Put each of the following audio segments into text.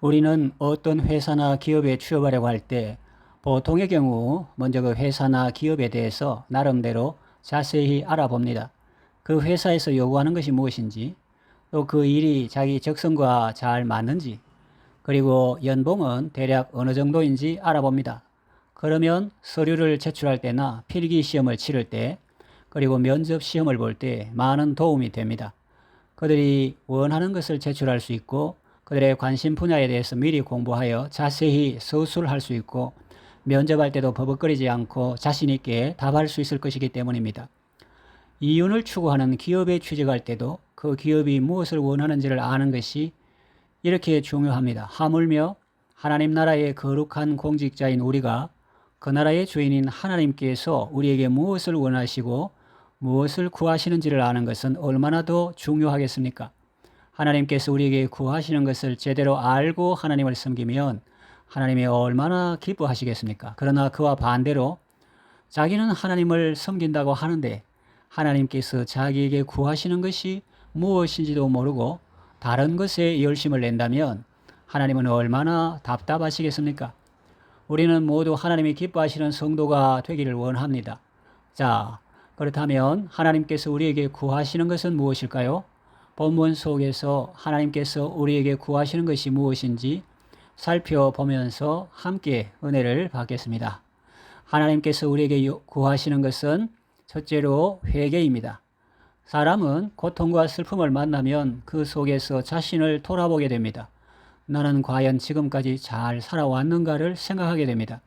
우리는 어떤 회사나 기업에 취업하려고 할 때 보통의 경우 먼저 그 회사나 기업에 대해서 나름대로 자세히 알아봅니다. 그 회사에서 요구하는 것이 무엇인지, 또 그 일이 자기 적성과 잘 맞는지, 그리고 연봉은 대략 어느 정도인지 알아봅니다. 그러면 서류를 제출할 때나 필기 시험을 치를 때, 그리고 면접 시험을 볼 때 많은 도움이 됩니다. 그들이 원하는 것을 제출할 수 있고 그들의 관심 분야에 대해서 미리 공부하여 자세히 서술할 수 있고 면접할 때도 버벅거리지 않고 자신 있게 답할 수 있을 것이기 때문입니다. 이윤을 추구하는 기업에 취직할 때도 그 기업이 무엇을 원하는지를 아는 것이 이렇게 중요합니다. 하물며 하나님 나라의 거룩한 공직자인 우리가 그 나라의 주인인 하나님께서 우리에게 무엇을 원하시고 무엇을 구하시는지를 아는 것은 얼마나 더 중요하겠습니까? 하나님께서 우리에게 구하시는 것을 제대로 알고 하나님을 섬기면 하나님이 얼마나 기뻐하시겠습니까? 그러나 그와 반대로 자기는 하나님을 섬긴다고 하는데 하나님께서 자기에게 구하시는 것이 무엇인지도 모르고 다른 것에 열심을 낸다면 하나님은 얼마나 답답하시겠습니까? 우리는 모두 하나님이 기뻐하시는 성도가 되기를 원합니다. 자, 그렇다면 하나님께서 우리에게 구하시는 것은 무엇일까요? 본문 속에서 하나님께서 우리에게 구하시는 것이 무엇인지 살펴보면서 함께 은혜를 받겠습니다. 하나님께서 우리에게 구하시는 것은 첫째로 회개입니다. 사람은 고통과 슬픔을 만나면 그 속에서 자신을 돌아보게 됩니다. 나는 과연 지금까지 잘 살아왔는가를 생각하게 됩니다.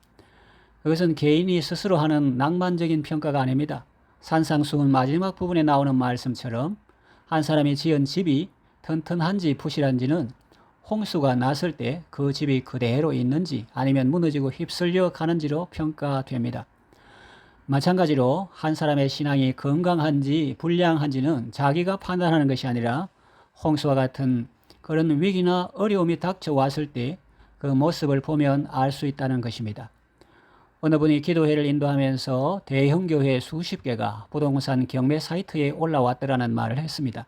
그것은 개인이 스스로 하는 낭만적인 평가가 아닙니다. 산상수훈 마지막 부분에 나오는 말씀처럼 한 사람이 지은 집이 튼튼한지 부실한지는 홍수가 났을 때 그 집이 그대로 있는지 아니면 무너지고 휩쓸려 가는지로 평가됩니다. 마찬가지로 한 사람의 신앙이 건강한지 불량한지는 자기가 판단하는 것이 아니라 홍수와 같은 그런 위기나 어려움이 닥쳐왔을 때 그 모습을 보면 알 수 있다는 것입니다. 어느 분이 기도회를 인도하면서 대형 교회 수십 개가 부동산 경매 사이트에 올라왔더라는 말을 했습니다.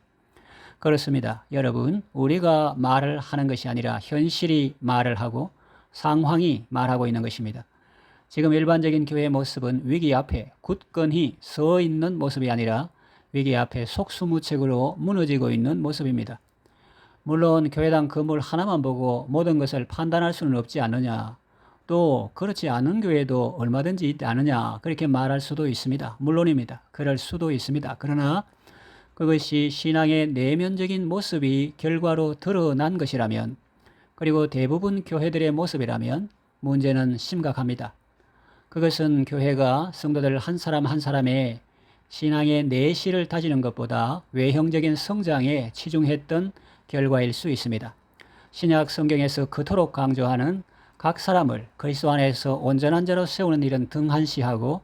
그렇습니다. 여러분, 우리가 말을 하는 것이 아니라 현실이 말을 하고 상황이 말하고 있는 것입니다. 지금 일반적인 교회의 모습은 위기 앞에 굳건히 서 있는 모습이 아니라 위기 앞에 속수무책으로 무너지고 있는 모습입니다. 물론 교회당 건물 하나만 보고 모든 것을 판단할 수는 없지 않느냐. 또 그렇지 않은 교회도 얼마든지 있지 않느냐. 그렇게 말할 수도 있습니다. 물론입니다. 그럴 수도 있습니다. 그러나 그것이 신앙의 내면적인 모습이 결과로 드러난 것이라면 그리고 대부분 교회들의 모습이라면 문제는 심각합니다. 그것은 교회가 성도들 한 사람 한 사람의 신앙의 내실을 다지는 것보다 외형적인 성장에 치중했던 결과일 수 있습니다. 신약 성경에서 그토록 강조하는 각 사람을 그리스도 안에서 온전한 자로 세우는 일은 등한시하고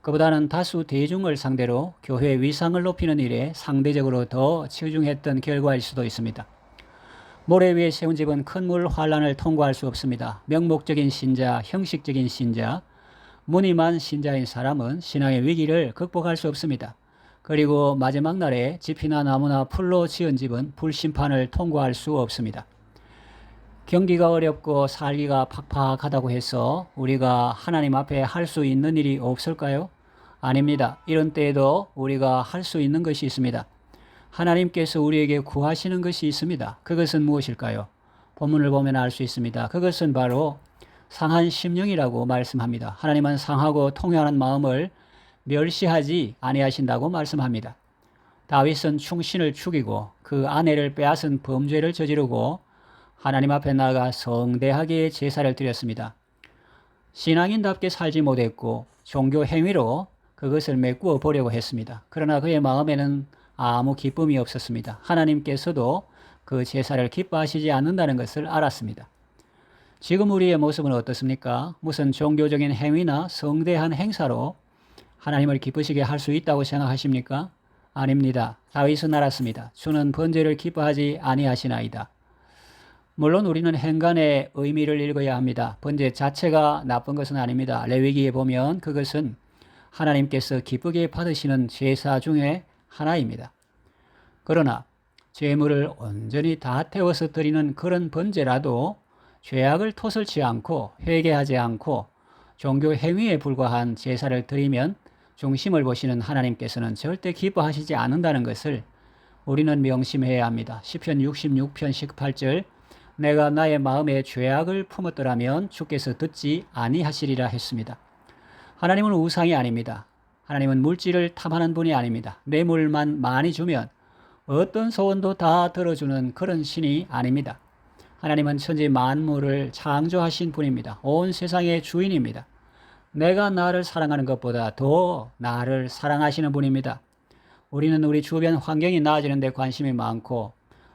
그보다는 다수 대중을 상대로 교회 위상을 높이는 일에 상대적으로 더 치중했던 결과일 수도 있습니다. 모래 위에 세운 집은 큰 물 환란을 통과할 수 없습니다. 명목적인 신자, 형식적인 신자, 무늬만 신자인 사람은 신앙의 위기를 극복할 수 없습니다. 그리고 마지막 날에 지피나 나무나 풀로 지은 집은 불심판을 통과할 수 없습니다. 경기가 어렵고 살기가 팍팍하다고 해서 우리가 하나님 앞에 할 수 있는 일이 없을까요? 아닙니다. 이런 때에도 우리가 할 수 있는 것이 있습니다. 하나님께서 우리에게 구하시는 것이 있습니다. 그것은 무엇일까요? 본문을 보면 알 수 있습니다. 그것은 바로 상한 심령이라고 말씀합니다. 하나님은 상하고 통회하는 마음을 멸시하지 아니하신다고 말씀합니다. 다윗은 충신을 죽이고 그 아내를 빼앗은 범죄를 저지르고 하나님 앞에 나아가 성대하게 제사를 드렸습니다. 신앙인답게 살지 못했고 종교 행위로 그것을 메꾸어 보려고 했습니다. 그러나 그의 마음에는 아무 기쁨이 없었습니다. 하나님께서도 그 제사를 기뻐하시지 않는다는 것을 알았습니다. 지금 우리의 모습은 어떻습니까? 무슨 종교적인 행위나 성대한 행사로 하나님을 기쁘시게 할 수 있다고 생각하십니까? 아닙니다. 다윗은 알았습니다. 주는 번제를 기뻐하지 아니하시나이다. 물론 우리는 행간의 의미를 읽어야 합니다. 번제 자체가 나쁜 것은 아닙니다. 레위기에 보면 그것은 하나님께서 기쁘게 받으시는 제사 중에 하나입니다. 그러나 죄물을 온전히 다 태워서 드리는 그런 번제라도 죄악을 토설치 않고 회개하지 않고 종교 행위에 불과한 제사를 드리면 중심을 보시는 하나님께서는 절대 기뻐하시지 않는다는 것을 우리는 명심해야 합니다. 시편 66편 18절 내가 나의 마음에 죄악을 품었더라면 주께서 듣지 아니하시리라 했습니다. 하나님은 우상이 아닙니다. 하나님은 물질을 탐하는 분이 아닙니다. 뇌물만 많이 주면 어떤 소원도 다 들어주는 그런 신이 아닙니다. 하나님은 천지 만물을 창조하신 분입니다. 온 세상의 주인입니다. 내가 나를 사랑하는 것보다 더 나를 사랑하시는 분입니다. 우리는 우리 주변 환경이 나아지는 데 관심이 많고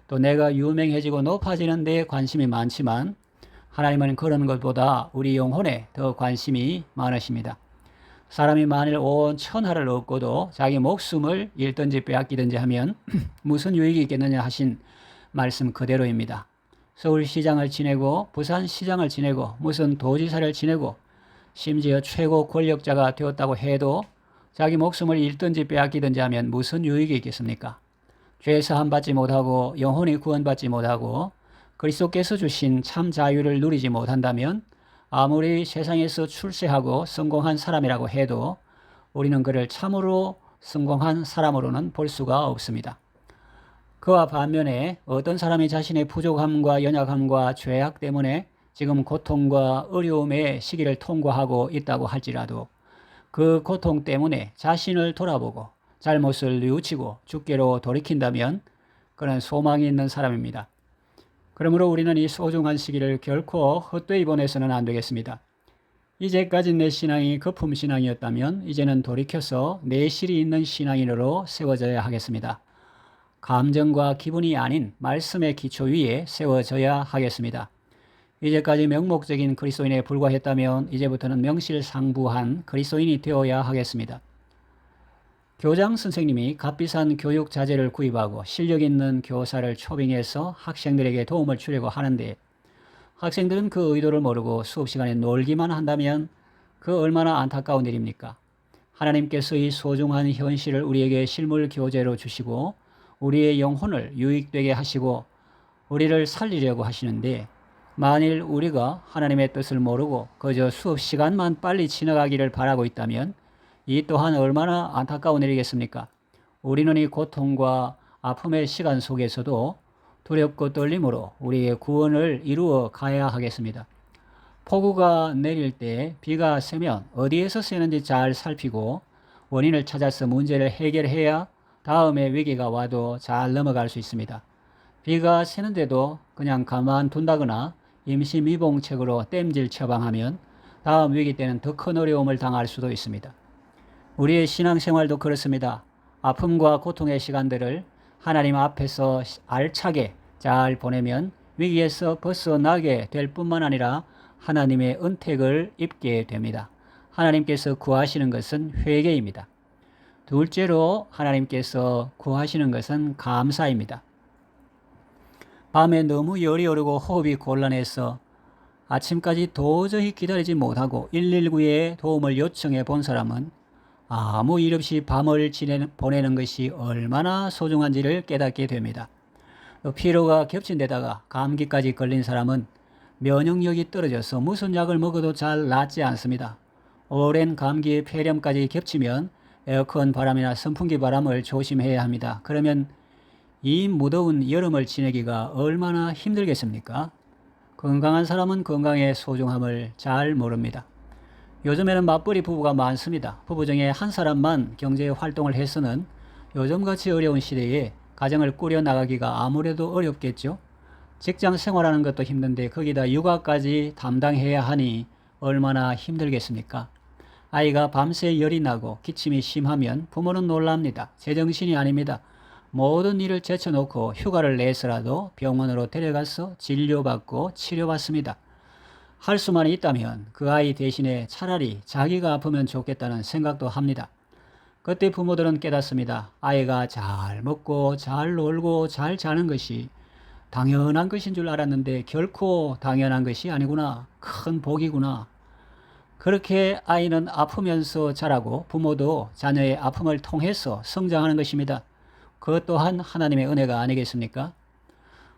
또 내가 유명해지고 높아지는 데 관심이 많지만 하나님은 그런 것보다 우리 영혼에 더 관심이 많으십니다. 사람이 만일 온 천하를 얻고도 자기 목숨을 잃든지 빼앗기든지 하면 무슨 유익이 있겠느냐 하신 말씀 그대로입니다. 서울시장을 지내고 부산시장을 지내고 무슨 도지사를 지내고 심지어 최고 권력자가 되었다고 해도 자기 목숨을 잃든지 빼앗기든지 하면 무슨 유익이 있겠습니까? 죄 사함 받지 못하고 영혼이 구원받지 못하고 그리스도께서 주신 참 자유를 누리지 못한다면 아무리 세상에서 출세하고 성공한 사람이라고 해도 우리는 그를 참으로 성공한 사람으로는 볼 수가 없습니다. 그와 반면에 어떤 사람이 자신의 부족함과 연약함과 죄악 때문에 지금 고통과 어려움의 시기를 통과하고 있다고 할지라도 그 고통 때문에 자신을 돌아보고 잘못을 뉘우치고 주께로 돌이킨다면 그는 소망이 있는 사람입니다. 그러므로 우리는 이 소중한 시기를 결코 헛되이 보내서는 안 되겠습니다. 이제까지 내 신앙이 거품 신앙이었다면 이제는 돌이켜서 내실이 있는 신앙인으로 세워져야 하겠습니다. 감정과 기분이 아닌 말씀의 기초 위에 세워져야 하겠습니다. 이제까지 명목적인 그리스도인에 불과했다면 이제부터는 명실상부한 그리스도인이 되어야 하겠습니다. 교장 선생님이 값비싼 교육 자재를 구입하고 실력 있는 교사를 초빙해서 학생들에게 도움을 주려고 하는데 학생들은 그 의도를 모르고 수업 시간에 놀기만 한다면 그 얼마나 안타까운 일입니까? 하나님께서 이 소중한 현실을 우리에게 실물 교재로 주시고 우리의 영혼을 유익되게 하시고 우리를 살리려고 하시는데 만일 우리가 하나님의 뜻을 모르고 그저 수업 시간만 빨리 지나가기를 바라고 있다면 이 또한 얼마나 안타까운 일이겠습니까? 우리는 이 고통과 아픔의 시간 속에서도 두렵고 떨림으로 우리의 구원을 이루어 가야 하겠습니다. 폭우가 내릴 때 비가 새면 어디에서 새는지 잘 살피고 원인을 찾아서 문제를 해결해야 다음에 위기가 와도 잘 넘어갈 수 있습니다. 비가 새는데도 그냥 가만둔다거나 임시미봉책으로 땜질 처방하면 다음 위기 때는 더 큰 어려움을 당할 수도 있습니다. 우리의 신앙생활도 그렇습니다. 아픔과 고통의 시간들을 하나님 앞에서 알차게 잘 보내면 위기에서 벗어나게 될 뿐만 아니라 하나님의 은택을 입게 됩니다. 하나님께서 구하시는 것은 회개입니다. 둘째로 하나님께서 구하시는 것은 감사입니다. 밤에 너무 열이 오르고 호흡이 곤란해서 아침까지 도저히 기다리지 못하고 119에 도움을 요청해 본 사람은 아무 일 없이 밤을 보내는 것이 얼마나 소중한지를 깨닫게 됩니다. 피로가 겹친 데다가 감기까지 걸린 사람은 면역력이 떨어져서 무슨 약을 먹어도 잘 낫지 않습니다. 오랜 감기에 폐렴까지 겹치면 에어컨 바람이나 선풍기 바람을 조심해야 합니다. 그러면 이 무더운 여름을 지내기가 얼마나 힘들겠습니까? 건강한 사람은 건강의 소중함을 잘 모릅니다. 요즘에는 맞벌이 부부가 많습니다. 부부 중에 한 사람만 경제 활동을 해서는 요즘같이 어려운 시대에 가정을 꾸려나가기가 아무래도 어렵겠죠. 직장 생활하는 것도 힘든데 거기다 육아까지 담당해야 하니 얼마나 힘들겠습니까? 아이가 밤새 열이 나고 기침이 심하면 부모는 놀랍니다. 제정신이 아닙니다. 모든 일을 제쳐놓고 휴가를 내서라도 병원으로 데려가서 진료받고 치료받습니다. 할 수만 있다면 그 아이 대신에 차라리 자기가 아프면 좋겠다는 생각도 합니다. 그때 부모들은 깨닫습니다. 아이가 잘 먹고 잘 놀고 잘 자는 것이 당연한 것인 줄 알았는데 결코 당연한 것이 아니구나. 큰 복이구나. 그렇게 아이는 아프면서 자라고 부모도 자녀의 아픔을 통해서 성장하는 것입니다. 그것 또한 하나님의 은혜가 아니겠습니까?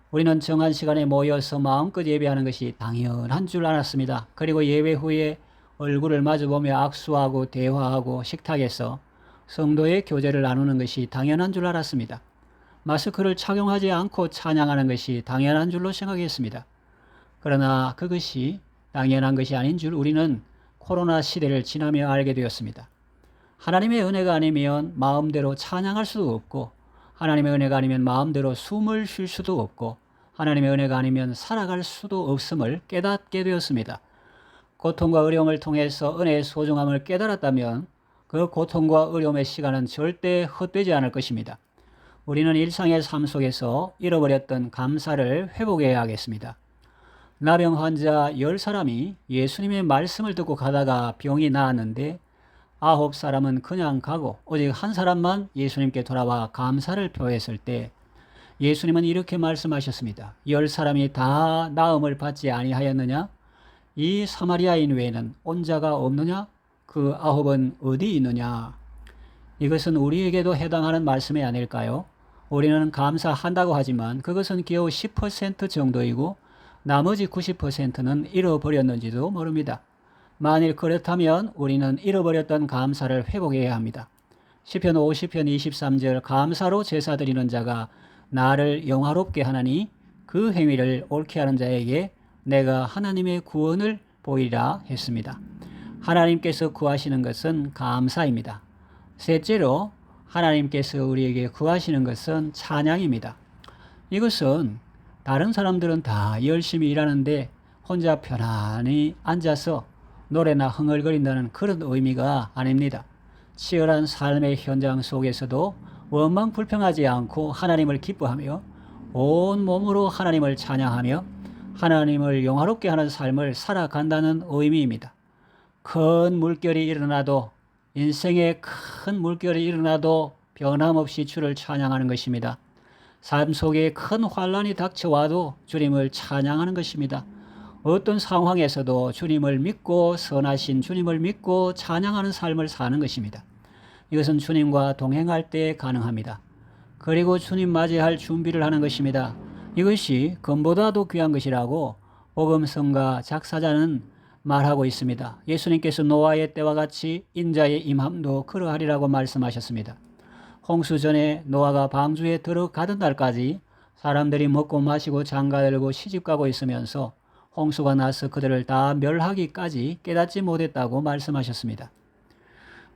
우리는 정한 시간에 모여서 마음껏 예배하는 것이 당연한 줄 알았습니다. 그리고 예배 후에 얼굴을 마주보며 악수하고 대화하고 식탁에서 성도의 교제를 나누는 것이 당연한 줄 알았습니다. 마스크를 착용하지 않고 찬양하는 것이 당연한 줄로 생각했습니다. 그러나 그것이 당연한 것이 아닌 줄 우리는 코로나 시대를 지나며 알게 되었습니다. 하나님의 은혜가 아니면 마음대로 찬양할 수도 없고, 하나님의 은혜가 아니면 마음대로 숨을 쉴 수도 없고, 하나님의 은혜가 아니면 살아갈 수도 없음을 깨닫게 되었습니다. 고통과 어려움을 통해서 은혜의 소중함을 깨달았다면 그 고통과 어려움의 시간은 절대 헛되지 않을 것입니다. 우리는 일상의 삶 속에서 잃어버렸던 감사를 회복해야 하겠습니다. 나병 환자 10사람이 예수님의 말씀을 듣고 가다가 병이 나았는데 9사람은 그냥 가고 오직 한 사람만 예수님께 돌아와 감사를 표했을 때 예수님은 이렇게 말씀하셨습니다. 10사람이 다 나음을 받지 아니하였느냐? 이 사마리아인 외에는 온 자가 없느냐? 그 9은 어디 있느냐? 이것은 우리에게도 해당하는 말씀이 아닐까요? 우리는 감사한다고 하지만 그것은 겨우 10% 정도이고 나머지 90%는 잃어버렸는지도 모릅니다. 만일 그렇다면 우리는 잃어버렸던 감사를 회복해야 합니다. 시편 50편 23절 감사로 제사 드리는 자가 나를 영화롭게 하나니 그 행위를 옳게 하는 자에게 내가 하나님의 구원을 보이리라 했습니다. 하나님께서 구하시는 것은 감사입니다. 셋째로 하나님께서 우리에게 구하시는 것은 찬양입니다. 이것은 다른 사람들은 다 열심히 일하는데 혼자 편안히 앉아서 노래나 흥얼거린다는 그런 의미가 아닙니다. 치열한 삶의 현장 속에서도 원망 불평하지 않고 하나님을 기뻐하며 온 몸으로 하나님을 찬양하며 하나님을 영화롭게 하는 삶을 살아간다는 의미입니다. 큰 물결이 일어나도 인생에 큰 물결이 일어나도 변함없이 주를 찬양하는 것입니다. 삶 속에 큰 환란이 닥쳐와도 주님을 찬양하는 것입니다. 어떤 상황에서도 주님을 믿고 선하신 주님을 믿고 찬양하는 삶을 사는 것입니다. 이것은 주님과 동행할 때 가능합니다. 그리고 주님 맞이할 준비를 하는 것입니다. 이것이 금보다도 귀한 것이라고 복음성가 작사자는 말하고 있습니다. 예수님께서 노아의 때와 같이 인자의 임함도 그러하리라고 말씀하셨습니다. 홍수 전에 노아가 방주에 들어가던 날까지 사람들이 먹고 마시고 장가들고 시집가고 있으면서 홍수가 나서 그들을 다 멸하기까지 깨닫지 못했다고 말씀하셨습니다.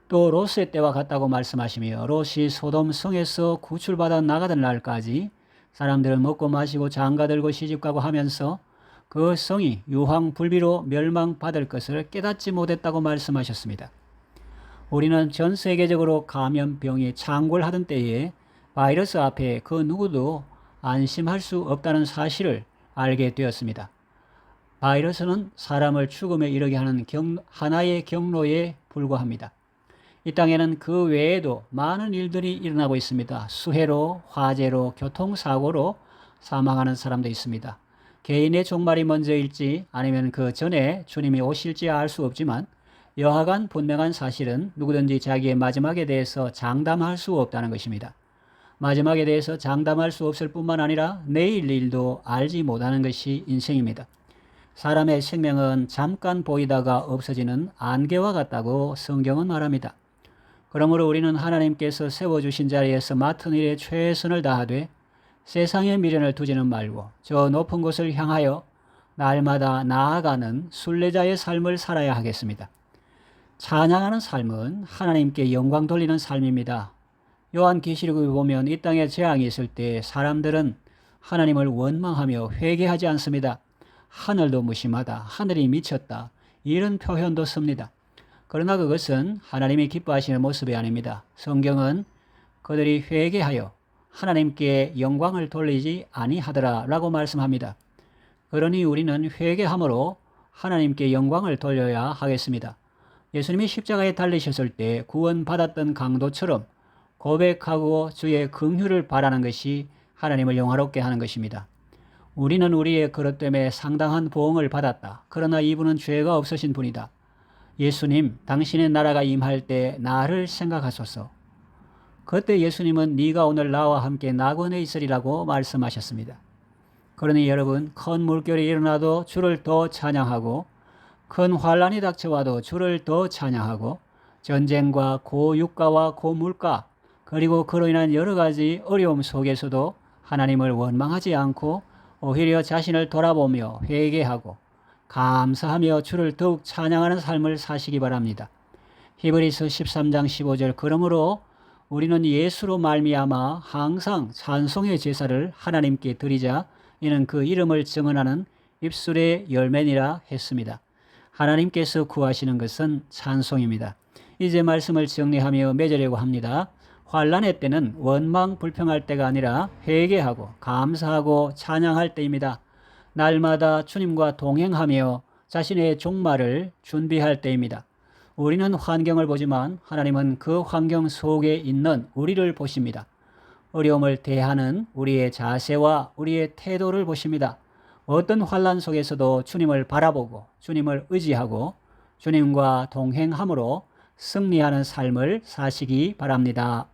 또 롯의 때와 같다고 말씀하시며 롯이 소돔 성에서 구출받아 나가던 날까지 사람들은 먹고 마시고 장가들고 시집가고 하면서 그 성이 유황불비로 멸망받을 것을 깨닫지 못했다고 말씀하셨습니다. 우리는 전 세계적으로 감염병이 창궐하던 때에 바이러스 앞에 그 누구도 안심할 수 없다는 사실을 알게 되었습니다. 바이러스는 사람을 죽음에 이르게 하는 하나의 경로에 불과합니다. 이 땅에는 그 외에도 많은 일들이 일어나고 있습니다. 수해로, 화재로, 교통사고로 사망하는 사람도 있습니다. 개인의 종말이 먼저일지 아니면 그 전에 주님이 오실지 알 수 없지만 여하간 분명한 사실은 누구든지 자기의 마지막에 대해서 장담할 수 없다는 것입니다. 마지막에 대해서 장담할 수 없을 뿐만 아니라 내일 일도 알지 못하는 것이 인생입니다. 사람의 생명은 잠깐 보이다가 없어지는 안개와 같다고 성경은 말합니다. 그러므로 우리는 하나님께서 세워주신 자리에서 맡은 일에 최선을 다하되 세상의 미련을 두지는 말고 저 높은 곳을 향하여 날마다 나아가는 순례자의 삶을 살아야 하겠습니다. 찬양하는 삶은 하나님께 영광 돌리는 삶입니다. 요한계시록에 보면 이 땅에 재앙이 있을 때 사람들은 하나님을 원망하며 회개하지 않습니다. 하늘도 무심하다, 하늘이 미쳤다, 이런 표현도 씁니다. 그러나 그것은 하나님이 기뻐하시는 모습이 아닙니다. 성경은 그들이 회개하여 하나님께 영광을 돌리지 아니하더라 라고 말씀합니다. 그러니 우리는 회개함으로 하나님께 영광을 돌려야 하겠습니다. 예수님이 십자가에 달리셨을 때 구원받았던 강도처럼 고백하고 주의 긍휼을 바라는 것이 하나님을 영화롭게 하는 것입니다. 우리는 우리의 그릇 때문에 상당한 보응을 받았다. 그러나 이분은 죄가 없으신 분이다. 예수님, 당신의 나라가 임할 때 나를 생각하소서. 그때 예수님은 네가 오늘 나와 함께 낙원에 있으리라고 말씀하셨습니다. 그러니 여러분, 큰 물결이 일어나도 주를 더 찬양하고, 큰 환란이 닥쳐와도 주를 더 찬양하고, 전쟁과 고유가와 고물가, 그리고 그로 인한 여러 가지 어려움 속에서도 하나님을 원망하지 않고 오히려 자신을 돌아보며 회개하고 감사하며 주를 더욱 찬양하는 삶을 사시기 바랍니다. 히브리서 13장 15절, 그러므로 우리는 예수로 말미암아 항상 찬송의 제사를 하나님께 드리자. 이는 그 이름을 증언하는 입술의 열매니라 했습니다. 하나님께서 구하시는 것은 찬송입니다. 이제 말씀을 정리하며 맺으려고 합니다. 환난의 때는 원망 불평할 때가 아니라 회개하고 감사하고 찬양할 때입니다. 날마다 주님과 동행하며 자신의 종말을 준비할 때입니다. 우리는 환경을 보지만 하나님은 그 환경 속에 있는 우리를 보십니다. 어려움을 대하는 우리의 자세와 우리의 태도를 보십니다. 어떤 환난 속에서도 주님을 바라보고 주님을 의지하고 주님과 동행함으로 승리하는 삶을 사시기 바랍니다.